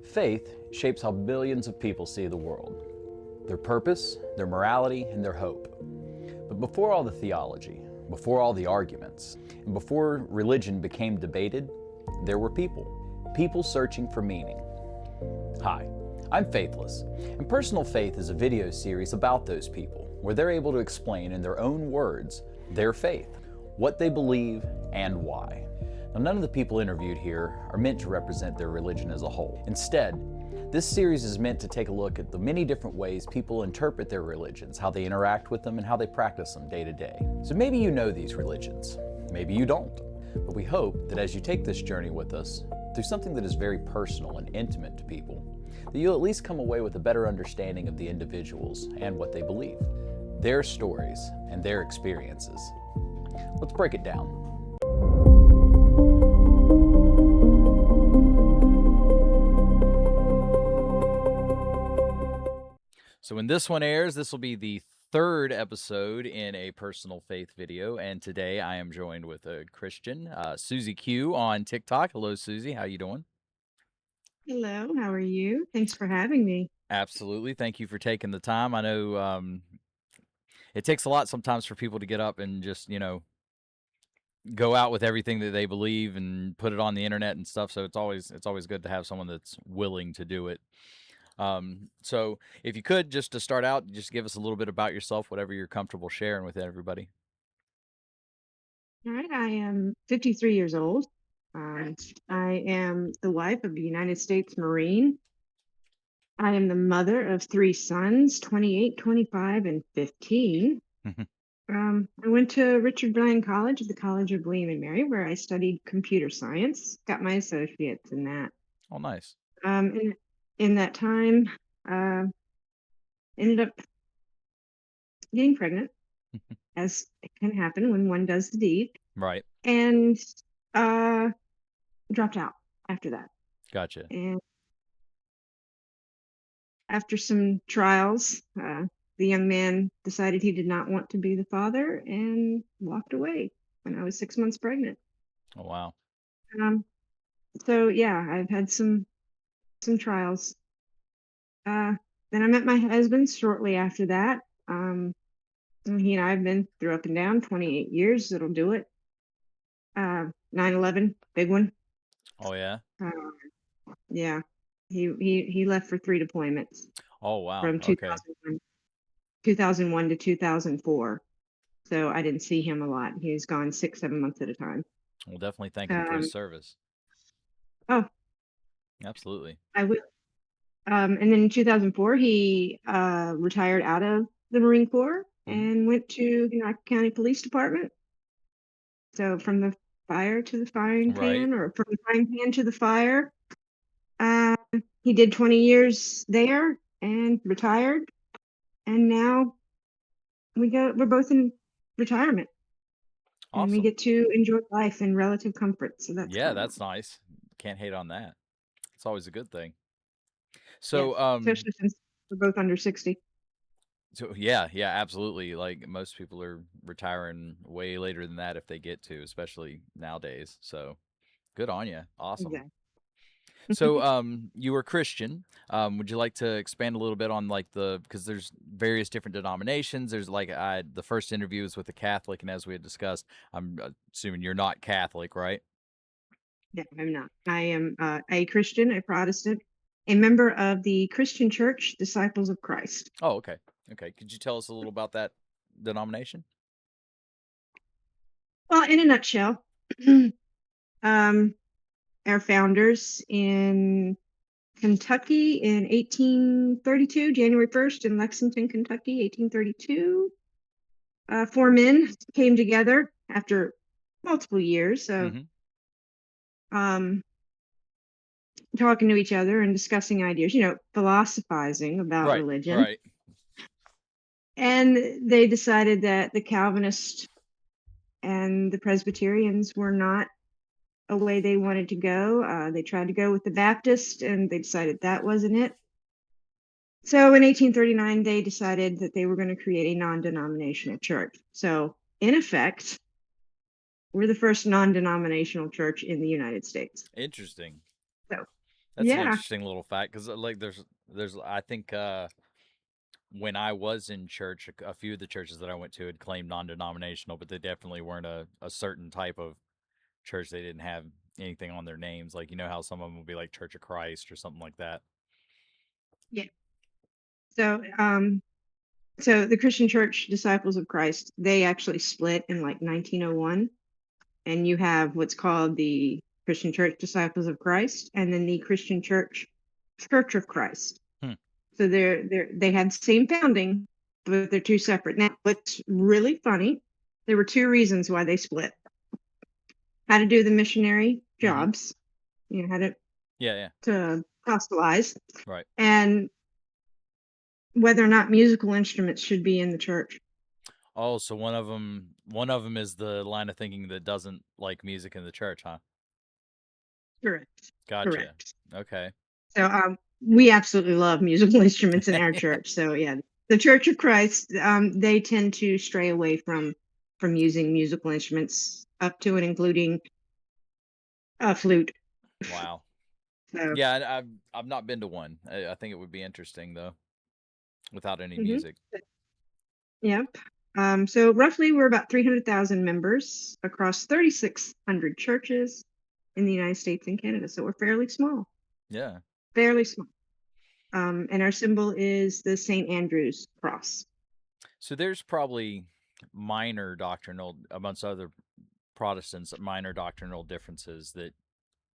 Faith shapes how billions of people see the world, their purpose, their morality, and their hope. But before all the theology, before all the arguments, and before religion became debated, there were people. People searching for meaning. Hi, I'm Faithless, and Personal Faith is a video series about those people, where they're able to explain in their own words their faith, what they believe, and why. Now, none of the people interviewed here are meant to represent their religion as a whole. Instead, this series is meant to take a look at the many different ways people interpret their religions, how they interact with them, and how they practice them day to day. So maybe you know these religions, maybe you don't, but we hope that as you take this journey with us through something that is very personal and intimate to people, that you'll at least come away with a better understanding of the individuals and what they believe, their stories and their experiences. Let's break it down. So when this one airs, this will be the third episode in a Personal Faith video, and today I am joined with a Christian, Susie Q on TikTok. Hello, Susie. How you doing? Hello, how are you? Thanks for having me. Absolutely. Thank you for taking the time. I know it takes a lot sometimes for people to get up and just, go out with everything that they believe and put it on the internet and stuff. So it's always good to have someone that's willing to do it. So if you could, just to start out, just give us a little bit about yourself, whatever you're comfortable sharing with everybody. All right, I am 53 years old. I am the wife of a United States Marine. I am the mother of three sons, 28, 25, and 15. I went to Richard Bryan College at the College of William and Mary, where I studied computer science, got my associates in that. Oh, nice. In that time, uh, ended up getting pregnant, as it can happen when one does the deed. Right. And dropped out after that. Gotcha. And after some trials, the young man decided he did not want to be the father and walked away when I was 6 months pregnant. Oh, wow. Um, so yeah, I've had some trials. Then I met my husband shortly after that. And he and I have been through up and down 28 years. It'll do it. 9/11, big one. Oh, yeah. Yeah, he left for 3 deployments Oh, wow. from Okay. 2001 to 2004. So I didn't see him a lot. He was gone 6, 7 months at a time. We'll definitely thank him for his Um, service. oh, Absolutely. I will. And then in 2004, he retired out of the Marine Corps and went to the Knox County Police Department. So from the fire to the frying Right. pan, or from the frying pan to the fire. He did 20 years there and retired. And now we're both in retirement. And we Awesome. get to enjoy life in relative comfort. So that's Yeah, kind of that's nice. nice. Can't hate on that. It's always a good thing. Yes, So, especially since we're both under 60. yeah, absolutely. Like most people are retiring way later than that if they get to, especially nowadays. So, good on you. Awesome. Exactly. So, you were Christian. Would you like to expand a little bit on like because there's various different denominations. There's like the first interview was with a Catholic, and as we had discussed, I'm assuming you're not Catholic, right? Yeah, I'm not. I am a Christian, a Protestant, a member of the Christian Church, Disciples of Christ. Oh, okay. Okay. Could you tell us a little about that denomination? Well, in a nutshell, um, our founders in Kentucky in 1832, January 1st in Lexington, Kentucky, 1832. 4 men came together after multiple years of Mm-hmm. um, talking to each other and discussing ideas, philosophizing about Right. religion. Right. And they decided that the Calvinists and the Presbyterians were not a way they wanted to go. They tried to go with the Baptist, and they decided that wasn't it. So in 1839, they decided that they were going to create a non-denominational church. So in effect, we're the first non-denominational church in the United States. Interesting. So That's an Yeah. interesting little fact because like there's I think when I was in church, a few of the churches that I went to had claimed non-denominational, but they definitely weren't a certain type of church. They didn't have anything on their names, like you know how some of them will be like Church of Christ or something like that. Yeah. So, so the Christian Church Disciples of Christ, they actually split in like 1901, and you have what's called the Christian Church Disciples of Christ, and then the Christian Church Church of Christ. Hmm. So they had the same founding, but they're two separate. Now, what's really funny, there were two reasons why they split. How to do the missionary Mm-hmm. jobs, how Yeah. to proselytize, Right. and whether or not musical instruments should be in the church. Oh, so one of them is the line of thinking that doesn't like music in the church, huh? Correct. Gotcha. Correct. Okay. So we absolutely love musical instruments in our church. So yeah, the Church of Christ, they tend to stray away from using musical instruments up to and including a flute. Wow. So Yeah, I've not been to one. I think it would be interesting though, without any mhm, music. yep. So roughly we're about 300,000 members across 3,600 churches in the United States and Canada. So we're fairly small, Yeah. fairly small. And our symbol is the St. Andrew's cross. So there's probably minor doctrinal amongst other Protestants, minor doctrinal differences that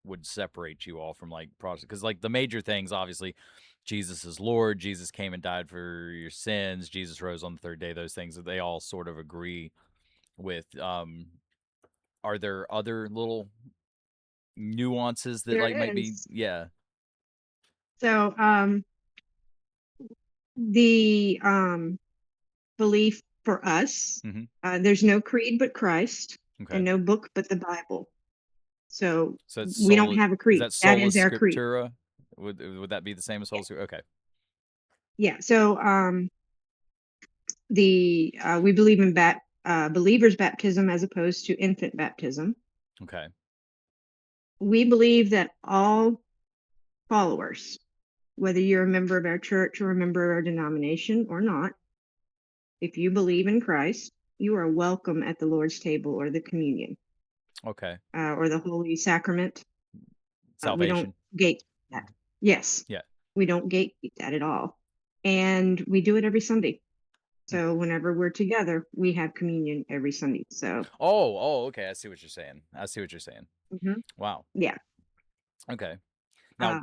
would separate you all from like Protestant, because like the major things, obviously, Jesus is Lord, Jesus came and died for your sins, Jesus rose on the third day. Those things that they all sort of agree with. Are there other little nuances that There like might be? is. Yeah. So the belief for us, Mm-hmm. there's no creed but Christ Okay. and no book but the Bible. So So it's we don't sola. have a Is creed. that That sola is our creed. scriptura? Would that be the same as sola Yeah. scriptura? Okay. Yeah. So the we believe in believers baptism as opposed to infant baptism. Okay. We believe that all followers, whether you're a member of our church or a member of our denomination or not, if you believe in Christ, you are welcome at the Lord's table or the communion Okay. or the Holy Sacrament. We don't Salvation. gate that. Yes, Yeah. we don't gatekeep that at all. And we do it every Sunday. Hmm. So whenever we're together, we have communion every Sunday. So, Oh, okay. I see what you're saying. I see what you're saying. mhm, Wow. yeah. Okay. Now, Uh,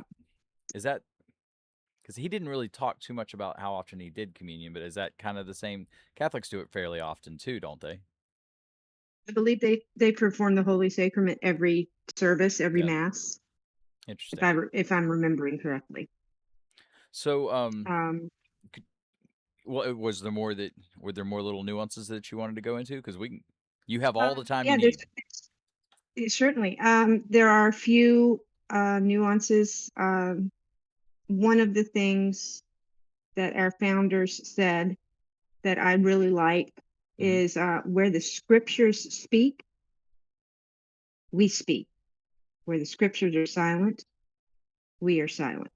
is that because he didn't really talk too much about how often he did communion, but is that kind of the same? Catholics do it fairly often too, don't they? I believe they perform the Holy Sacrament every service, every Yeah. mass, Interesting. if I'm remembering correctly. So, Um, could, well, were there more little nuances that you wanted to go into? Because you have all the time you yeah, need. certainly. There are a few nuances. One of the things that our founders said that I really like Hmm. is where the scriptures speak, we speak. Where the scriptures are silent, we are silent.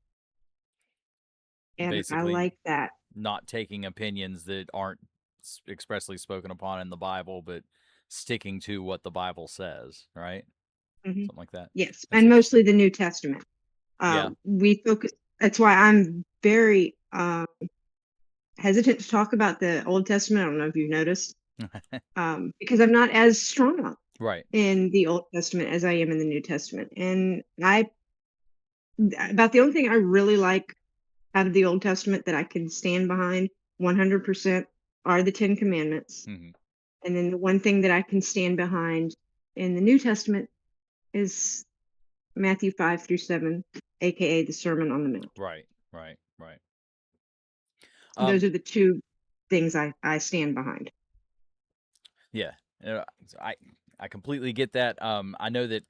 And I Basically, like that. not taking opinions that aren't expressly spoken upon in the Bible, but sticking to what the Bible says, right? Mhm. Something like that. Yes, That's and mostly interesting. the New Testament. Yeah. We focus, that's why I'm very hesitant to talk about the Old Testament. I don't know if you've noticed, because I'm not as strong Right. in the Old Testament as I am in the New Testament. And about the only thing I really like out of the Old Testament that I can stand behind 100% are the Ten Commandments. Hmm. And then the one thing that I can stand behind in the New Testament is Matthew 5 through 7, aka the Sermon on the Mount. Right. Right. Right. Those Um. are the two things I stand behind. Yeah. So I completely get that. I know that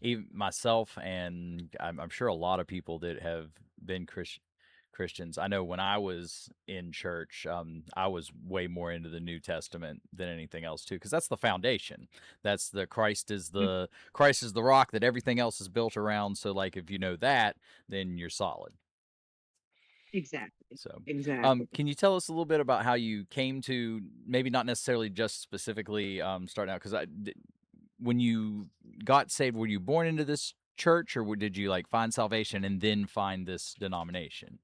even myself and I'm sure a lot of people that have been Christians. I know when I was in church, I was way more into the New Testament than anything else too, because that's the foundation. That's the Mm, Christ is the rock that everything else is built around. So like if you know that, then you're solid. exactly. So, Exactly. can you tell us a little bit about how you came to maybe not necessarily just specifically starting out? Because when you got saved, were you born into this church, or did you like find salvation and then find this denomination?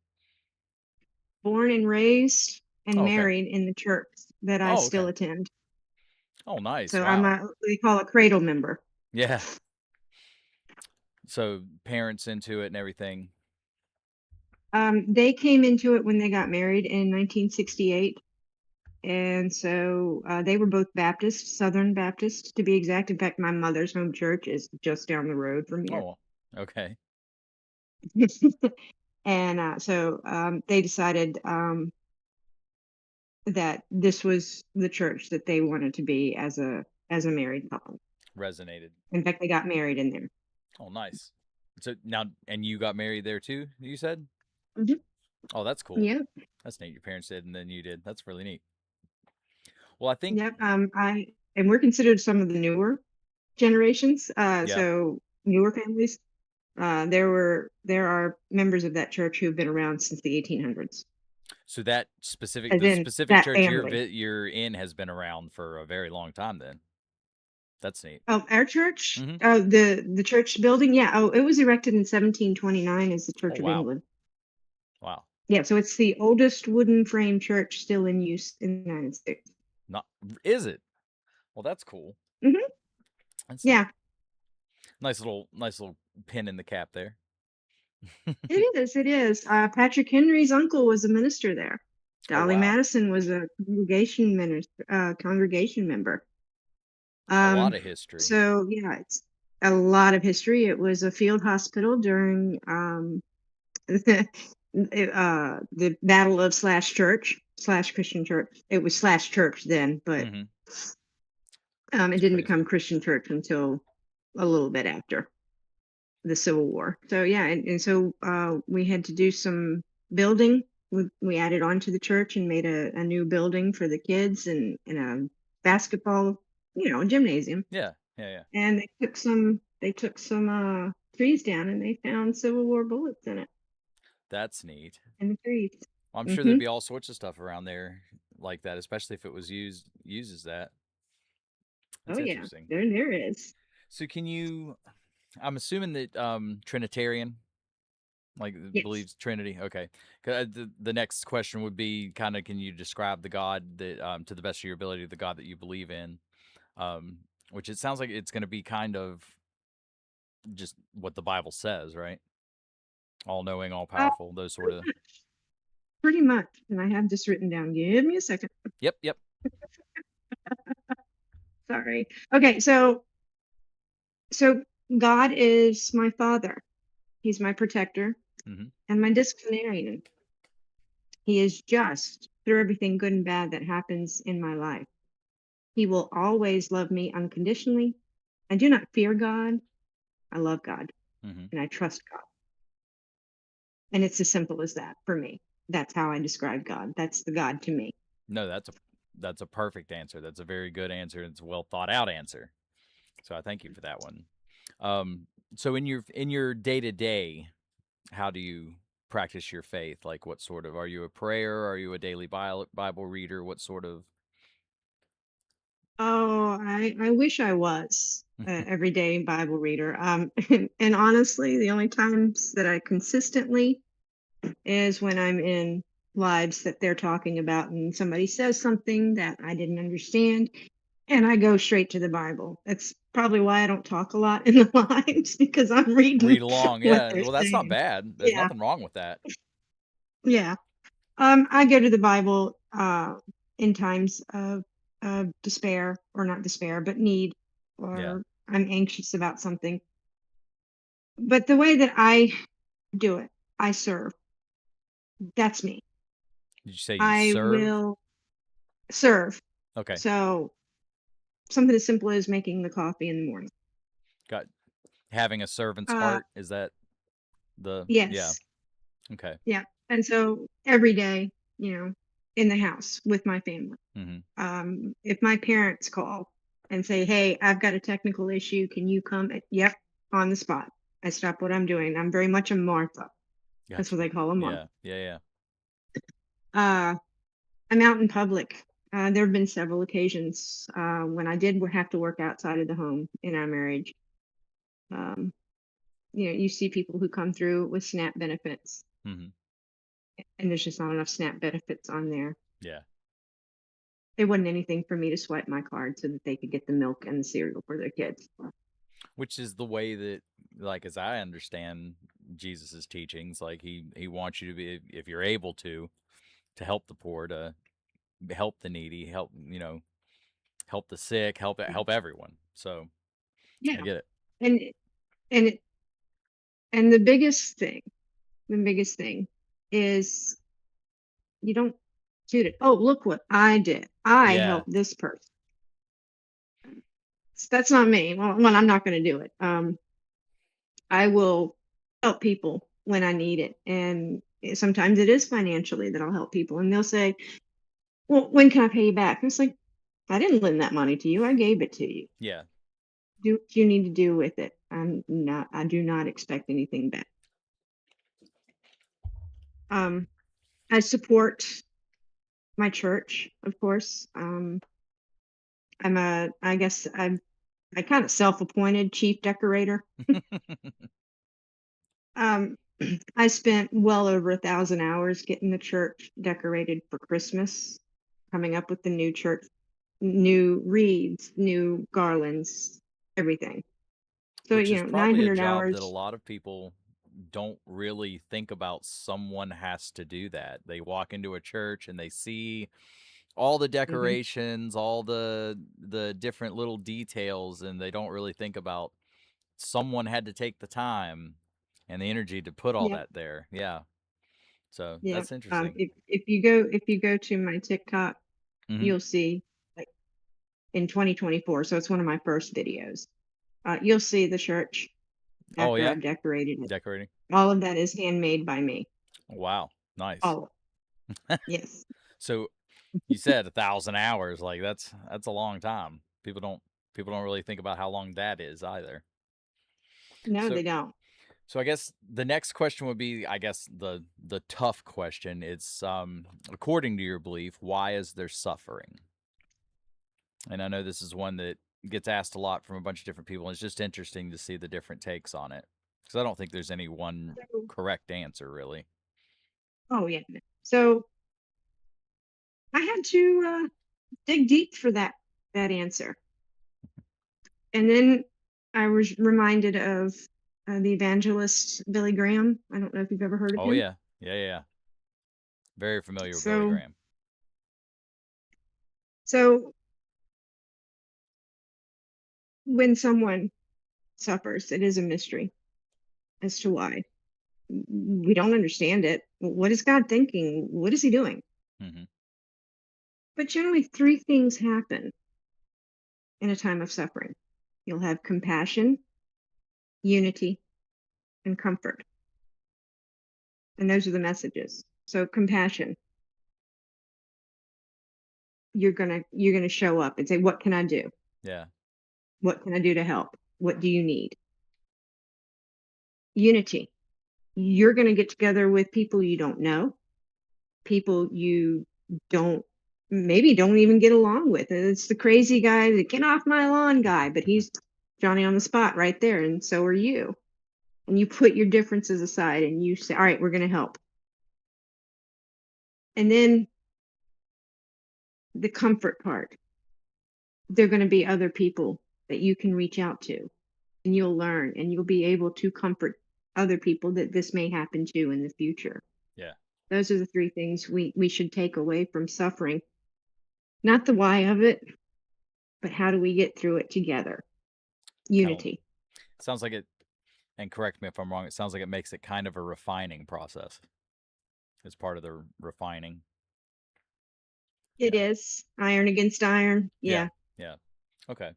Born and raised and Oh, okay. married in the church that I Oh, still okay. attend. Oh, nice. So I'm Wow. a what they call a cradle member. Yeah. So parents into it and everything. They came into it when they got married in 1968. And so they were both Baptist, Southern Baptist to be exact. In fact, my mother's home church is just down the road from here. Oh, okay. And so they decided that this was the church that they wanted to be as a married couple. Resonated. In fact, they got married in there. Oh, nice. So now, and you got married there too, you said? Mhm. Oh, that's cool. Yep. That's neat. Your parents did and then you did. That's really neat. Well, I think, Yep. I and we're considered some of the newer generations. yeah. So newer families. There are members of that church who've been around since the 1800s, So as the in specific that church family. you're in has been around for a very long time then. That's neat. Oh, our church, Hmm. the church building, yeah. Oh, it was erected in 1729 as the Oh, Church of wow. England. Wow. Yeah, so it's the oldest wooden frame church still in use in the United States. Not is it? Well, that's cool. Hmm. That's neat. Yeah, Nice little pin in the cap there. it is. It is. Patrick Henry's uncle was a minister there. Oh, Dolly wow. Madison was a congregation member. A lot Um, of history. so yeah, it's a lot of history. It was a field hospital during the Battle of Slash Church slash Christian Church. It was Slash Church then, but Hmm. it It's didn't become crazy. Christian Church until a little bit after the Civil War. So yeah, and so we had to do some building. We added on to the church and made a new building for the kids and a basketball, gymnasium. Yeah. Yeah, yeah. And they took some trees down and they found Civil War bullets in it That's neat. in the trees. I'm sure there'd Hmm. be all sorts of stuff around there like that, especially if it was uses that. Oh That's yeah, interesting. there is. So can you I'm assuming that Trinitarian like Yes. believes Trinity. Okay. 'Cause, the next question would be kind of can you describe the God that to the best of your ability the God that you believe in? Um which it sounds like it's going to be kind of just what the Bible says, right? All knowing, all Uh, powerful, those sort pretty of. much. Pretty much. And I have this written down. Give me a second. Yep, yep. Sorry. Okay, so God is my father. He's my protector Mhm. and my disciplinarian. He is just through everything good and bad that happens in my life. He will always love me unconditionally. I do not fear God. I love God Mhm. and I trust God. And it's as simple as that for me. That's how I describe God. That's the God to me. No, that's a perfect answer. That's a very good answer. It's a well thought out answer. So I thank you for that one. Um, so in your day to day, how do you practice your faith? Like, what sort of are you a prayer? Are you a daily Bible reader? What sort of? Oh, I wish I was a everyday Bible reader. And honestly, the only times that I consistently is when I'm in lives that they're talking about and somebody says something that I didn't understand, and I go straight to the Bible. That's probably why I don't talk a lot in the lives because I'm reading Read along, what yeah. they're Well, that's not saying. bad. There's Yeah, nothing wrong with that. yeah. I go to the Bible in times of despair, or not despair, but need, Yeah. or I'm anxious about something. But the way that I do it, I serve. That's me. Did you say you I serve? will serve. Okay. So something as simple as making the coffee in the morning. Got having a servant's Uh, heart. Is that the yeah? yes. Okay. Yeah. And so every day, in the house with my family. If my parents call and say, "Hey, I've got a technical issue, can you come?" Yep, on the spot. I stop what I'm doing. I'm very much a Martha. That's what Gotcha. they call a Martha. Yeah. Yeah. Uh, I'm out in public. There have been several occasions when I did have to work outside of the home in our marriage. Um, you see people who come through with SNAP benefits, Mm-hmm. and there's just not enough SNAP benefits on there. Yeah. It wasn't anything for me to swipe my card so that they could get the milk and the cereal for their kids. Which is the way that, like, as I understand Jesus's teachings, like he wants you to be, if you're able to help the poor, to help the needy, help the sick, help everyone. So I Yeah, get it. and and it, and the biggest thing is you don't shoot it. Oh, look what I did! I Yeah. helped this person. That's not me. Well, I'm not going to do it. I will help people when I need it, and sometimes it is financially that I'll help people, and they'll say, "Well, when can I pay you back?" And it's like, I didn't lend that money to you. I gave it to you. Yeah. Do what you need to do with it. I do not expect anything back. Um, I support my church, of course. I guess I kind of self-appointed chief decorator. Um, I spent well over 1,000 hours getting the church decorated for Christmas, coming up with the new church, new wreaths, new garlands, everything. So, Which is nine probably a hundred job that a hours. lot of people don't really think about. Someone has to do that. They walk into a church and they see all the Hmm. decorations, all the different little details, and they don't really think about someone had to take the time and the energy to put all Yeah, that there. Yeah. So yeah. that's interesting. If you go to my TikTok, Hmm. you'll see, like, in 2024. So it's one of my first videos. You'll see the church Oh after yeah, I've decorated it. decorating. All of that is handmade by me. Wow, nice. All of it. Yes. So you said 1,000 hours. Like that's a long time. People don't really think about how long that is either. No, So they don't. so I guess the next question would be, I guess, the tough question. It's according to your belief, why is there suffering? And I know this is one that gets asked a lot from a bunch of different people. And it's just interesting to see the different takes on it, because I don't think there's any one So, correct answer, really. oh yeah. So I had to dig deep for that answer, and then I was reminded of the evangelist Billy Graham. I don't know if you've ever heard of Oh him. yeah, yeah, yeah, yeah. Very familiar with Billy So Graham. so when someone suffers, it is a mystery as to why. We don't understand it. What is God thinking? What is he doing? Hmm. But generally, three things happen in a time of suffering. You'll have compassion, unity, and comfort. And those are the messages. So compassion, you're gonna show up and say, what can I do? Yeah, What can I do to help? What do you need? Unity, you're gonna get together with people you don't know, people you don't maybe don't even get along with. It's the crazy guy, the get off my lawn guy, but he's Johnny on the spot right there, and so are you. And you put your differences aside and you say, all right, we're gonna help. And then the comfort part, there are going to be other people that you can reach out to, and you'll learn and you'll be able to comfort other people that this may happen to in the future. yeah. Those are the three things we should take away from suffering. Not the why of it, but how do we get through it together? Kind of Unity. sounds like it. And correct me if I'm wrong. It sounds like it makes it kind of a refining process. It's part of the refining. It Yeah, is iron against iron. yeah, Yeah. yeah. Okay.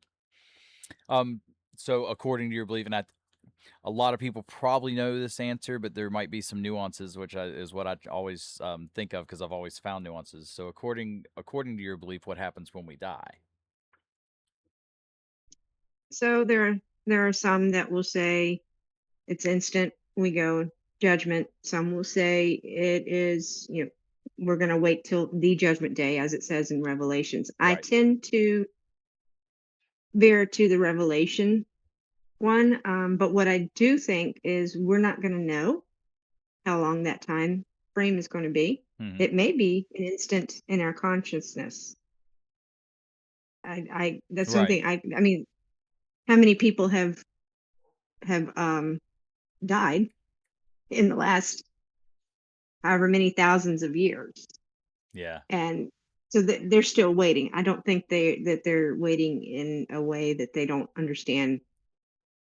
Um. So according to your belief, and a lot of people probably know this answer, but there might be some nuances, which is what I always think of because I've always found nuances. So, according to your belief, what happens when we die? So there are some that will say it's instant. We go judgment. Some will say it is, we're going to wait till the judgment day, as it says in Revelations. I Right. tend to veer to the Revelation one, but what I do think is we're not going to know how long that time frame is going to be. Hmm. It may be an instant in our consciousness. That's Right. something I mean, how many people have died in the last however many thousands of years, Yeah. and so they're still waiting. I don't think they're waiting in a way that they don't understand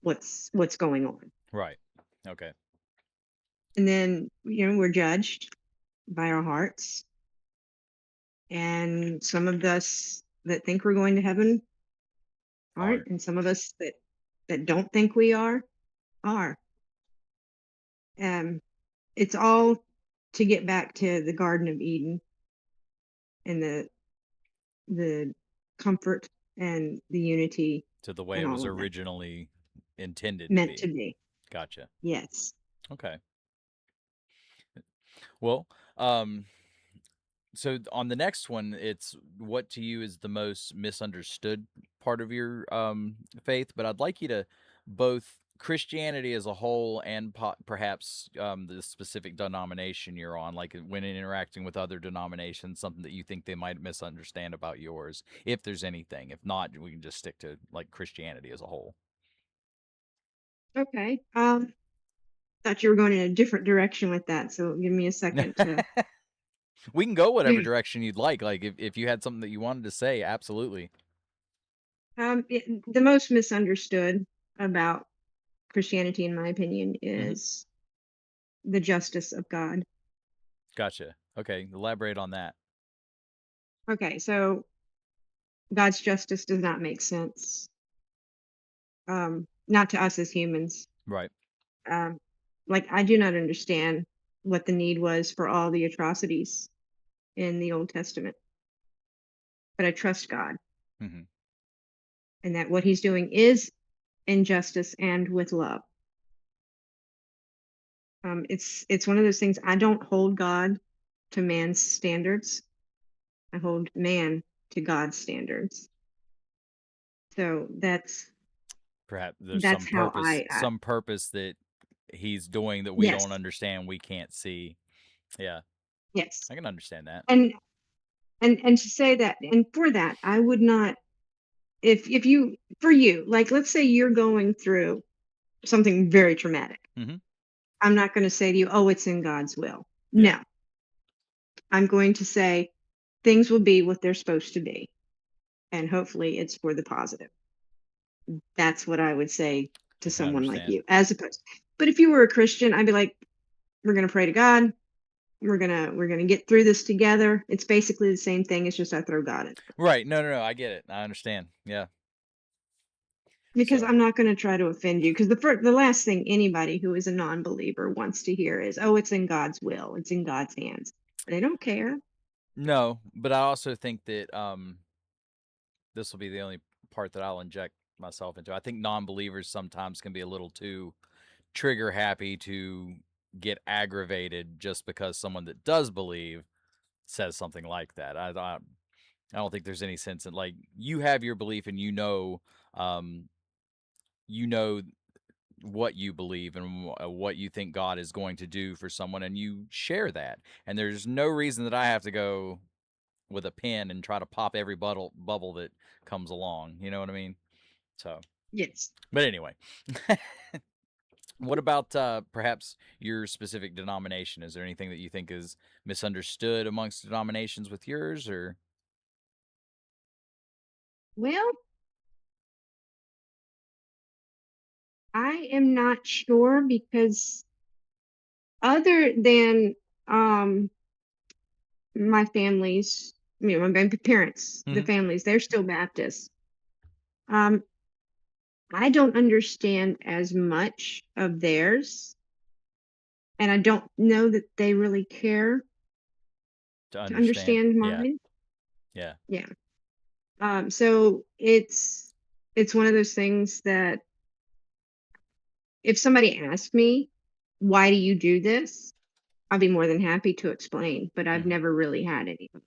what's going on. Right. Okay. And then we're judged by our hearts, and some of us that think we're going to heaven aren't, Aren't. and some of us that don't think we are. Um, it's all to get back to the Garden of Eden and the comfort and the unity To the way and it all was of that originally intended to meant to be. be. Gotcha. Yes. Okay. Well, um, so on the next one, it's what to you is the most misunderstood part of your faith, but I'd like you to both Christianity as a whole and perhaps the specific denomination you're on, like when interacting with other denominations, something that you think they might misunderstand about yours, if there's anything. If not, we can just stick to like Christianity as a whole. Okay. Thought you were going in a different direction with that, so give me a second to. We can go whatever direction you'd like. Like if you had something that you wanted to say, absolutely. The most misunderstood about Christianity, in my opinion, Hmm. is the justice of God. Gotcha. Okay, elaborate on that. Okay, so God's justice does not make sense, not to us as humans. Right. Um, like, I do not understand what the need was for all the atrocities in the Old Testament, but I trust God Hmm. and that what He's doing is in justice and with love. It's one of those things. I don't hold God to man's standards. I hold man to God's standards. So Perhaps there's that's how some purpose that he's doing that we don't yes, understand, we can't see. Yeah, yes. I can understand that. And and to say that, and for that, I would not, if you, for you, like, let's say you're going through something very traumatic. Hmm. I'm not going to say to you, oh, it's in God's will. Yeah. No, I'm going to say things will be what they're supposed to be, and hopefully it's for the positive. That's what I would say I to can someone like understand. you, as opposed. But if you were a Christian, I'd be like, we're going to pray to God. We're gonna get through this together. It's basically the same thing. It's just I throw God in Right. No, no, no. I get it. I understand. Yeah. because So, I'm not going to try to offend you. Because the last thing anybody who is a non-believer wants to hear is, "Oh, it's in God's will. It's in God's hands." They don't care. no, but I also think that this will be the only part that I'll inject myself into. I think non-believers sometimes can be a little too trigger happy to get aggravated just because someone that does believe says something like that. I don't think there's any sense in like you have your belief and um, you know what you believe and what you think God is going to do for someone, and you share that. And there's no reason that I have to go with a pen and try to pop every bubble that comes along. You know what I mean? So, Yes. but anyway, what about perhaps your specific denomination? Is there anything that you think is misunderstood amongst denominations with yours, or Well, I am not sure because other than um my family's, my parents, the Mhm. families, they're still Baptists. Um, I don't understand as much of theirs, and I don't know that they really care To to understand. understand Yeah. mine. Yeah. Yeah. So it's one of those things that if somebody asked me, "Why do you do this?" I'll be more than happy to explain, but I've Mhm. never really had anybody,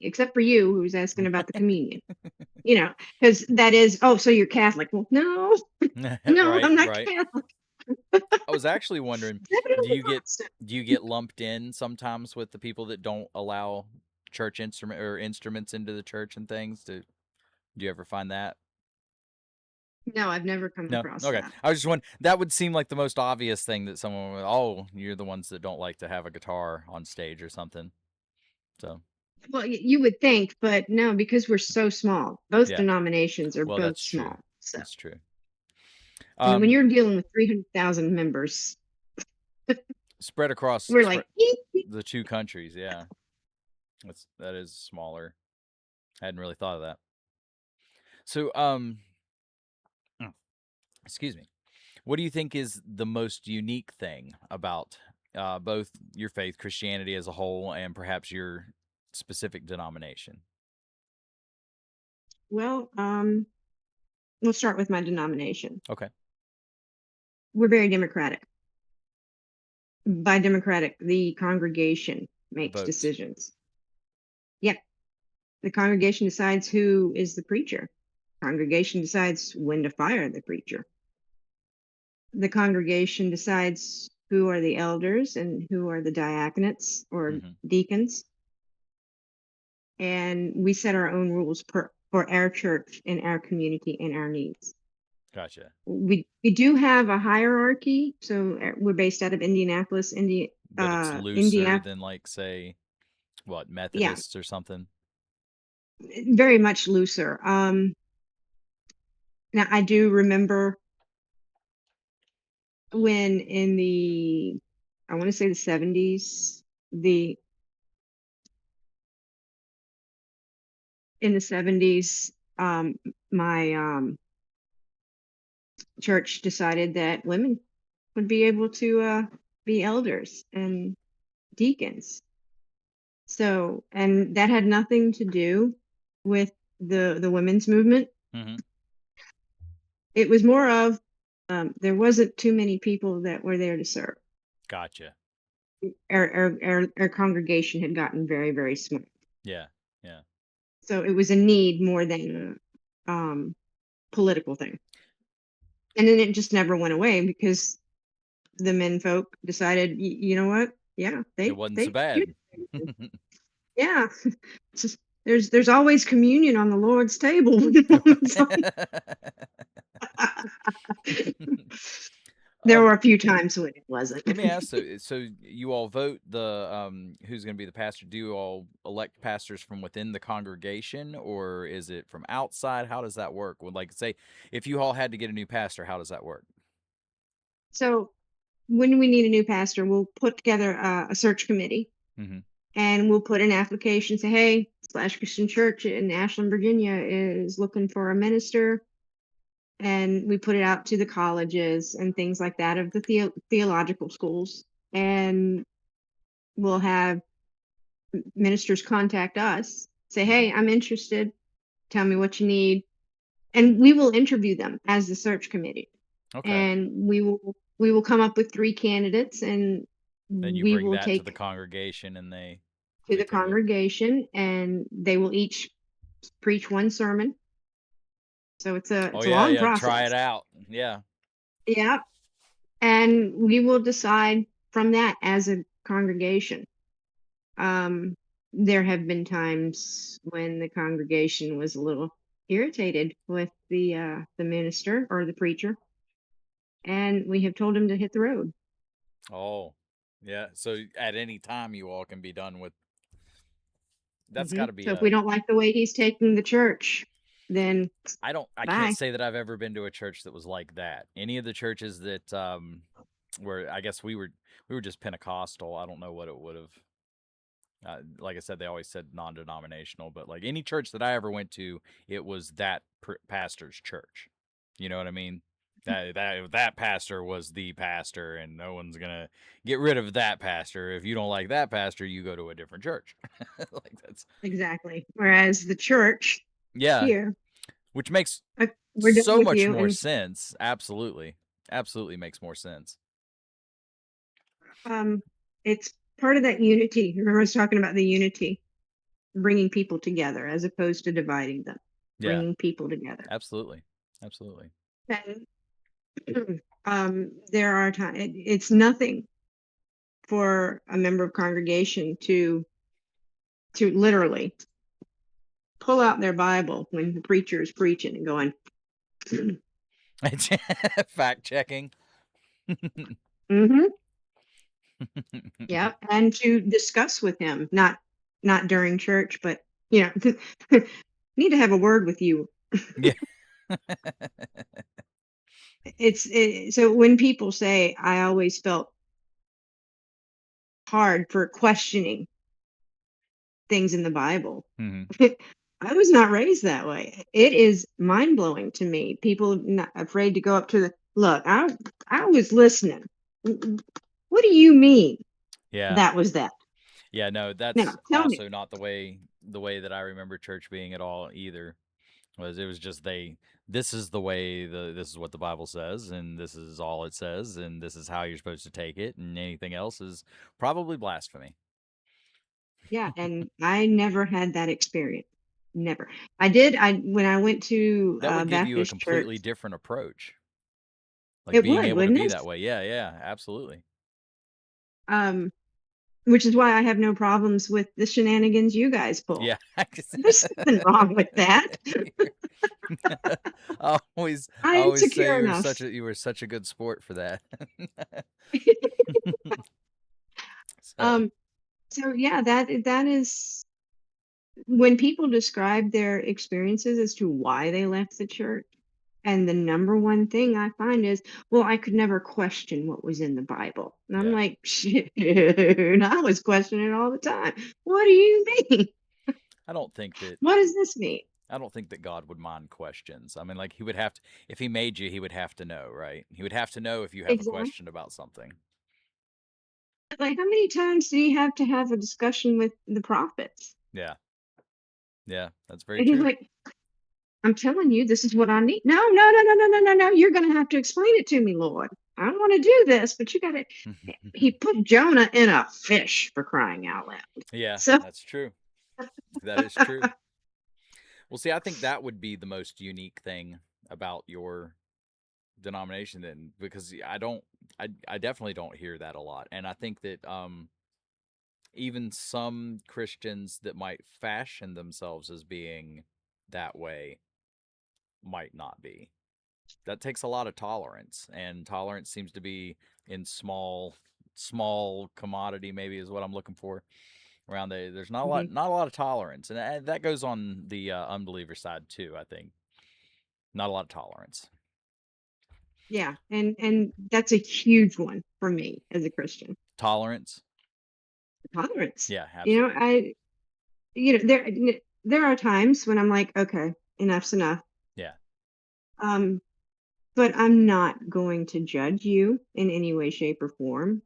except for you, who was asking about the communion. You know, because that is, "Oh, so you're Catholic?" Well, no, no, Right, I'm not right. Catholic. I was actually wondering, do Definitely you get Protestant. do you get lumped in sometimes with the people that don't allow church instruments into the church and things? Do you ever find that? No, I've never come No? across Okay. that. I was just wondering, that would seem like the most obvious thing that someone would, oh, you're the ones that don't like to have a guitar on stage or something. So, Well, you would think, but no, because we're so small. Both yeah. denominations are Well, both that's true. small. So, That's true. I mean, when Um, you're dealing with 300,000 members, spread across we're like, "Eek, eek." the two countries, yeah. That is smaller. I hadn't really thought of that. So, mm, excuse me. What do you think is the most unique thing about both your faith, Christianity as a whole, and perhaps your specific denomination? Well, we'll start with my denomination. Okay. We're very democratic. By democratic, the congregation makes Votes. decisions. Yep. The congregation decides who is the preacher. Congregation decides when to fire the preacher. The congregation decides who are the elders and who are the diaconates or Hmm. deacons. And we set our own rules for our church and our community and our needs. Gotcha. We do have a hierarchy. So we're based out of Indianapolis, But it's looser Indiana. than, like, say, what, Yeah, Methodists or something? very much looser. Now I do remember when in the, I want to say the 70s, the in the 70s, my church decided that women would be able to be elders and deacons. So, and that had nothing to do with the women's movement. Hmm. It was more of there wasn't too many people that were there to serve. Gotcha. Our congregation had gotten very, very small. Yeah. Yeah. So it was a need more than a political thing. And then it just never went away because the men folk decided, you know what? Yeah, It wasn't so bad. yeah. It's just, there's always communion on the Lord's table when the woman's on. There um, were a few times when it wasn't. Let me ask, so you all vote the who's going to be the pastor? Do you all elect pastors from within the congregation, or is it from outside? How does that work? Would, like, say, if you all had to get a new pastor, how does that work? So when we need a new pastor, we'll put together a search committee Hmm. and we'll put an application, say, hey, Slash Christian Church in Ashland, Virginia is looking for a minister. And we put it out to the colleges and things like that of the theological schools. And we'll have ministers contact us, say, Hmm. hey, I'm interested. Tell me what you need. And we will interview them as the search committee. Okay. And we will come up with 3 candidates and Then you we bring will that to the take congregation, and to they the take a look. congregation and they will each preach one sermon. So it's a Oh it's a yeah, long yeah. Try it process. out. Yeah. Yeah. And we will decide from that as a congregation. Um, there have been times when the congregation was a little irritated with the minister or the preacher, and we have told him to hit the road. Oh, yeah. So at any time, you all can be done with. That's got to be So if we a. don't like the way he's taking the church, then I can't bye. say that I've ever been to a church that was like that. Any of the churches that where I guess we were just Pentecostal. I don't know what it would have. Like I said, they always said non-denominational, but like any church that I ever went to, it was that pastor's church. You know what I mean? That pastor was the pastor, and no one's gonna get rid of that pastor. If you don't like that pastor, you go to a different church. Like that's Exactly. Whereas the church yeah, here, which makes we're done so with much you, more and sense. Absolutely, absolutely makes more sense. it's part of that unity. Remember, I was talking about the unity, bringing people together as opposed to dividing them, Yeah, bringing people together. absolutely, absolutely. And there are times it's nothing for a member of congregation to literally pull out their Bible when the preacher is preaching and going, Fact checking. mm-hmm, yeah, and to discuss with him, not during church, but you know, need to have a word with you. Yeah. So when people say, I always felt hard for questioning things in the Bible. Mhm. I was not raised that way. It is mind blowing to me. People not afraid to go up to the look. I was listening. What do you mean Yeah. that was that? Yeah, no, Now that's tell me. also not the way that I remember church being at all either. It was just this is the way this is what the Bible says, and this is all it says, and this is how you're supposed to take it, and anything else is probably blasphemy. Yeah, and I never had that experience. Never. I did. I when I went to That would give you a Baptist church. completely different approach. Like It being would, able to wouldn't be it? that way. Yeah, yeah, absolutely. Um, which is why I have no problems with the shenanigans you guys pull. Yeah. I guess- There's nothing wrong with that. I I am always say secure enough. you were such a good sport for that. So, um, so yeah, that is when people describe their experiences as to why they left the church. And the number one thing I find is, well, I could never question what was in the Bible. And I'm yeah. like, shit, I was questioning it all the time. What do you mean? I don't think that What does this mean? I don't think that God would mind questions. I mean, like he would have to, if he made you, he would have to know, right? He would have to know if you have a Exactly. question about something. Like, how many times do you have to have a discussion with the prophets? Yeah. Yeah, that's very And he's true. like, I'm telling you, this is what I need. No, no, no, no, no, no, no, no. You're going to have to explain it to me, Lord. I don't want to do this, but you got to. He put Jonah in a fish for crying out loud. Yeah, So, that's true. That is true. Well, see, I think that would be the most unique thing about your denomination then, because I definitely don't hear that a lot. And I think that even some Christians that might fashion themselves as being that way might not be. That takes a lot of tolerance, and tolerance seems to be in small commodity, maybe is what I'm looking for around there's not a mhm, lot of tolerance, and that goes on the unbeliever side too. I think not a lot of tolerance. yeah, and that's a huge one for me as a Christian. Tolerance. Tolerance. Yeah, You know, absolutely. there are times when I'm like, okay, enough's enough. Yeah. Um, but I'm not going to judge you in any way, shape, or form.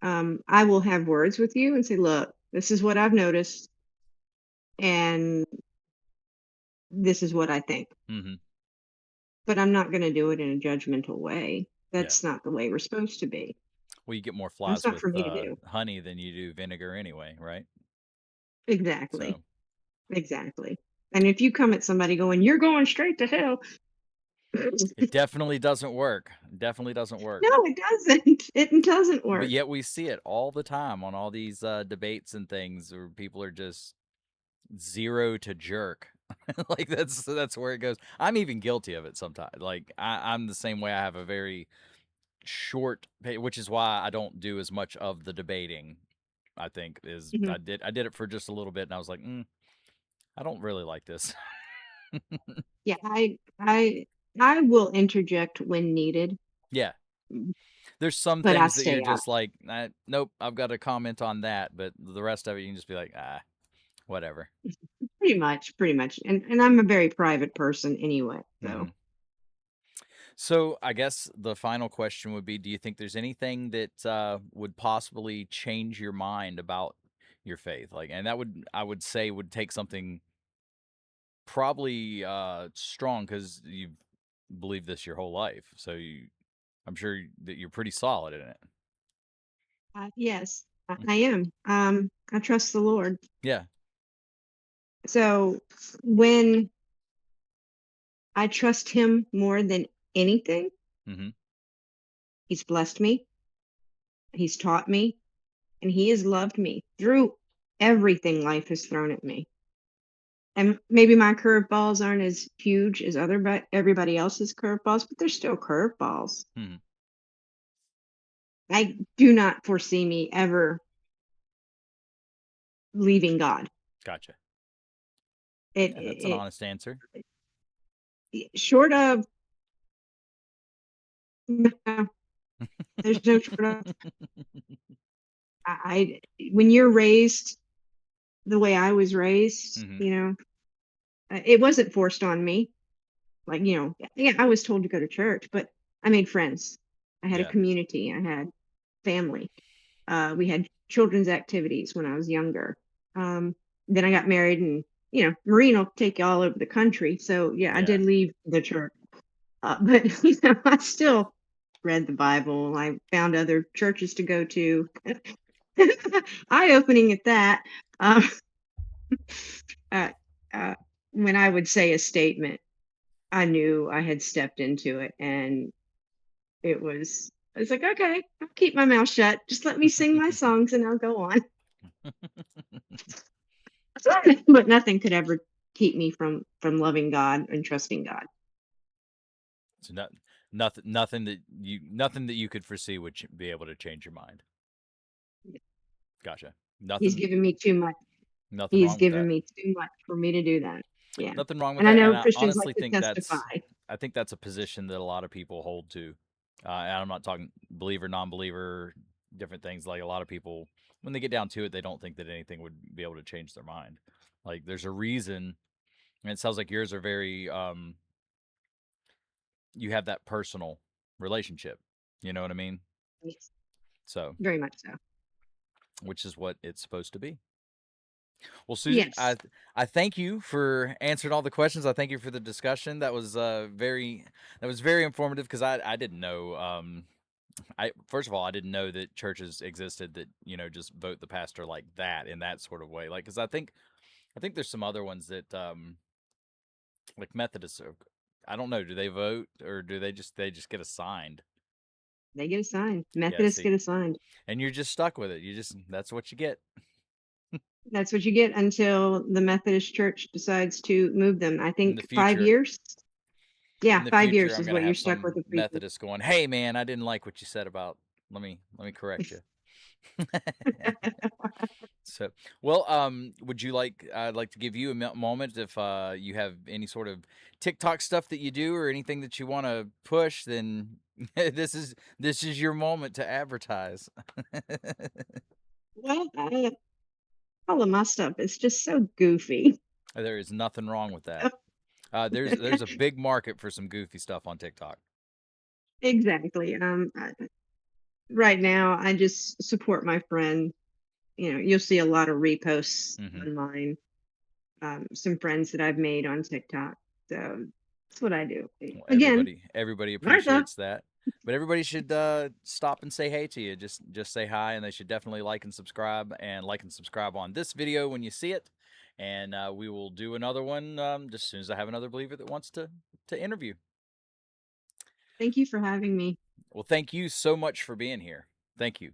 I will have words with you and say, look, this is what I've noticed, and this is what I think. Hmm. But I'm not going to do it in a judgmental way. Yeah. That's not the way we're supposed to be. Well, you get more That's flies not with for me to do. honey than you do vinegar anyway, right? Exactly. So Exactly. And if you come at somebody going, you're going straight to hell. it definitely doesn't work. Definitely doesn't work. No, it doesn't. It doesn't But work. yet we see it all the time on all these debates and things where people are just zero to jerk. Like that's where it goes. I'm even guilty of it sometimes. Like I'm the same way. I have a very which is why I don't do as much of the debating. I think is Mhm. I did it for just a little bit, and I was like, I don't really like this. Yeah, I will interject when needed, Yeah, mm, there's some but I things that you're stay out. just like, nope, I've got to comment on that, but the rest of it you can just be like, whatever. Pretty much, pretty much. And I'm a very private person anyway, Hmm. so So I guess the final question would be, do you think there's anything that would possibly change your mind about your faith? Like, and that would, I would say, would take something probably strong, because you've believed this your whole life. So I'm sure that you're pretty solid in it. Yes, I am. I trust the Lord. Yeah. So when I trust Him more than anything, Mm-hmm. He's blessed me, He's taught me, and He has loved me through everything life has thrown at me. And maybe my curveballs aren't as huge as everybody else's curveballs, but they're still curveballs. Mm-hmm. I do not foresee me ever leaving God. Gotcha. It, Yeah, that's an it, honest answer. short of no, there's no short of when you're raised the way I was raised, Mm-hmm. it wasn't forced on me. Like, yeah, I was told to go to church, but I made friends. I had a Yeah. community. I had family. We had children's activities when I was younger. Then I got married, and Marine will take you all over the country. So yeah, I Yeah. did leave the church, but I still read the Bible. I found other churches to go to. Eye opening at that. Um, uh, uh, when I would say a statement, I knew I had stepped into it, and I was like, okay, I'll keep my mouth shut. Just let me sing my songs and I'll go on. But nothing could ever keep me from loving God and trusting God. So nothing that you could foresee would be able to change your mind. Gotcha. He's Nothing given me too much. nothing He's wrong with given that. me too much for me to do that. Yeah. Nothing wrong with And I that. know And I Christians like honestly to think testify. I think that's a position that a lot of people hold to. And I'm not talking believer, non-believer, different things. Like, a lot of people, when they get down to it, they don't think that anything would be able to change their mind. Like, there's a reason, and it sounds like yours are very you have that personal relationship. You know what I mean? Yes, So, very much so. which is what it's supposed to be. Well, Susie, Yes. I thank you for answering all the questions. I thank you for the discussion. That was very informative, because I didn't know. I first of all, I didn't know that churches existed that just vote the pastor like that, in that sort of way. Like, because I think there's some other ones that like Methodists. I don't know. Do they vote, or do they just get assigned? They get assigned. Yeah. Methodists See, get assigned. and you're just stuck with it. That's what you get. That's what you get until the Methodist Church decides to move them. I In the think 5 future, years. Yeah, in the 5 years I'm is gonna what you're have stuck with some the preacher. Methodist going, "Hey, man, I didn't like what you said about. Let me correct you." So, well, would you like? I'd like to give you a moment, if you have any sort of TikTok stuff that you do, or anything that you want to push. Then this is your moment to advertise. Well, all of my stuff is just so goofy. There is nothing wrong with that. There's a big market for some goofy stuff on TikTok. Exactly. Right now, I just support my friend. You'll see a lot of reposts Hmm. on mine. Some friends that I've made on TikTok. So that's what I do. Well, Again, everybody Martha, appreciates that, but everybody should stop and say hey to you. Just say hi, and they should definitely like and subscribe, on this video when you see it. And we will do another one just as soon as I have another believer that wants to interview. thank you for having me. Well, thank you so much for being here. Thank you.